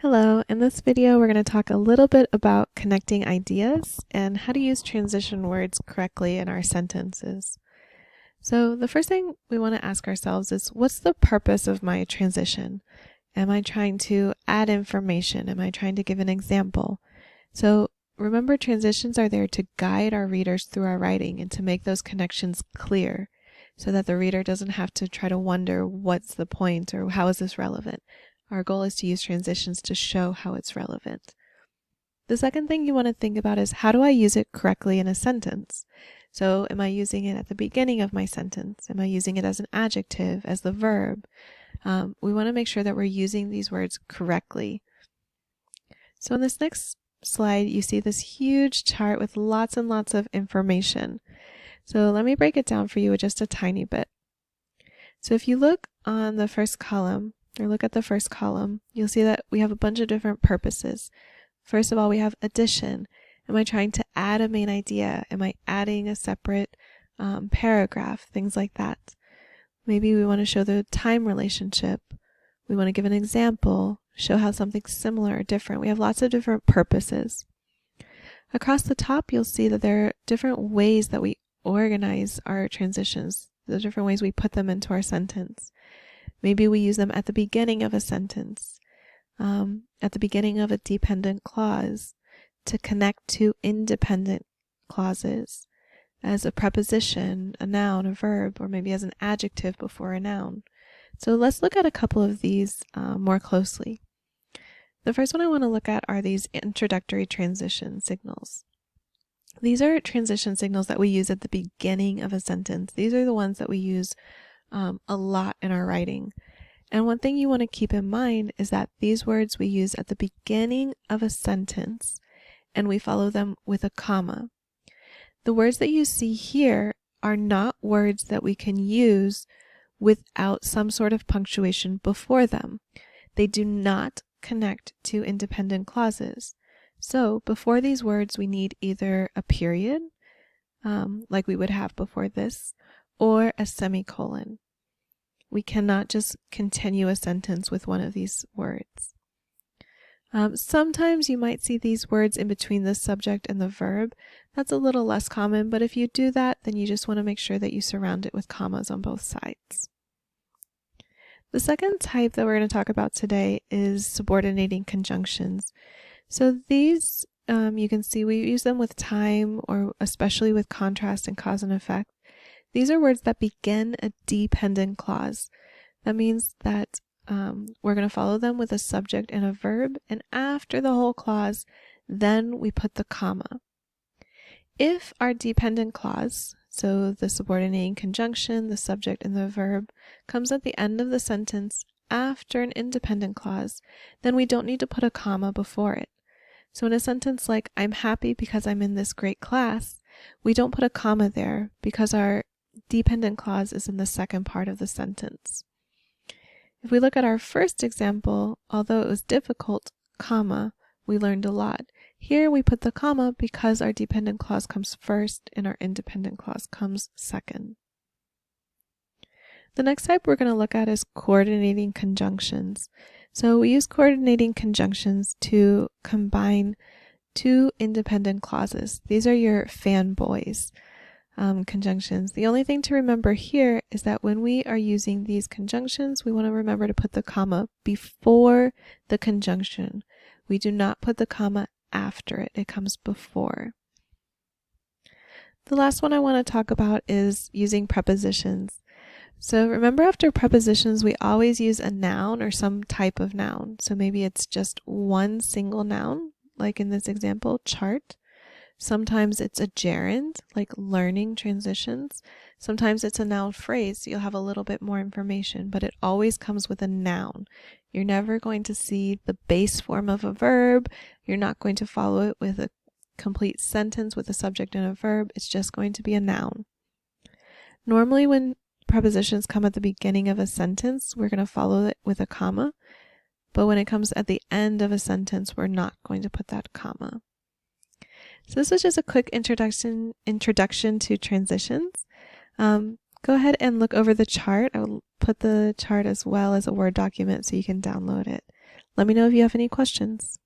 Hello, in this video we're going to talk a little bit about connecting ideas and how to use transition words correctly in our sentences. So the first thing we want to ask ourselves is, what's the purpose of my transition? Am I trying to add information? Am I trying to give an example? So remember, transitions are there to guide our readers through our writing and to make those connections clear so that the reader doesn't have to try to wonder what's the point or how is this relevant. Our goal is to use transitions to show how it's relevant. The second thing you want to think about is, how do I use it correctly in a sentence? So am I using it at the beginning of my sentence? Am I using it as an adjective, as the verb? We want to make sure that we're using these words correctly. So in this next slide, you see this huge chart with lots and lots of information. So let me break it down for you just a tiny bit. So if you look on the first column, or look at the first column, you'll see that we have a bunch of different purposes. First of all, we have addition. Am I trying to add a main idea? Am I adding a separate paragraph? Things like that. Maybe we want to show the time relationship. We want to give an example, show how something's similar or different. We have lots of different purposes. Across the top, you'll see that there are different ways that we organize our transitions, the different ways we put them into our sentence. Maybe we use them at the beginning of a sentence, at the beginning of a dependent clause, to connect to independent clauses, as a preposition, a noun, a verb, or maybe as an adjective before a noun. So let's look at a couple of these more closely. The first one I want to look at are these introductory transition signals. These are transition signals that we use at the beginning of a sentence. These are the ones that we use a lot in our writing. And one thing you want to keep in mind is that these words we use at the beginning of a sentence, and we follow them with a comma. The words that you see here are not words that we can use without some sort of punctuation before them. They do not connect to independent clauses. So before these words, we need either a period, like we would have before this, or a semicolon. We cannot just continue a sentence with one of these words. Sometimes you might see these words in between the subject and the verb. That's a little less common, but if you do that, then you just want to make sure that you surround it with commas on both sides. The second type that we're going to talk about today is subordinating conjunctions. So these, you can see we use them with time, or especially with contrast and cause and effect. These are words that begin a dependent clause. That means that we're going to follow them with a subject and a verb, and after the whole clause, then we put the comma. If our dependent clause, so the subordinating conjunction, the subject, and the verb, comes at the end of the sentence after an independent clause, then we don't need to put a comma before it. So in a sentence like, I'm happy because I'm in this great class, we don't put a comma there because our dependent clause is in the second part of the sentence. If we look at our first example, although it was difficult, comma, we learned a lot. Here we put the comma because our dependent clause comes first and our independent clause comes second. The next type we're going to look at is coordinating conjunctions. So we use coordinating conjunctions to combine two independent clauses. These are your fanboys conjunctions. The only thing to remember here is that when we are using these conjunctions, we want to remember to put the comma before the conjunction. We do not put the comma after it. It comes before. The last one I want to talk about is using prepositions. So remember, after prepositions, we always use a noun or some type of noun. So maybe it's just one single noun, like in this example, chart. Sometimes it's a gerund, like learning transitions. Sometimes it's a noun phrase, so you'll have a little bit more information, but it always comes with a noun. You're never going to see the base form of a verb. You're not going to follow it with a complete sentence with a subject and a verb. It's just going to be a noun. Normally, when prepositions come at the beginning of a sentence, we're going to follow it with a comma, but when it comes at the end of a sentence, we're not going to put that comma. So this was just a quick introduction to transitions. go ahead and look over the chart. I will put the chart as well as a Word document so you can download it. Let me know if you have any questions.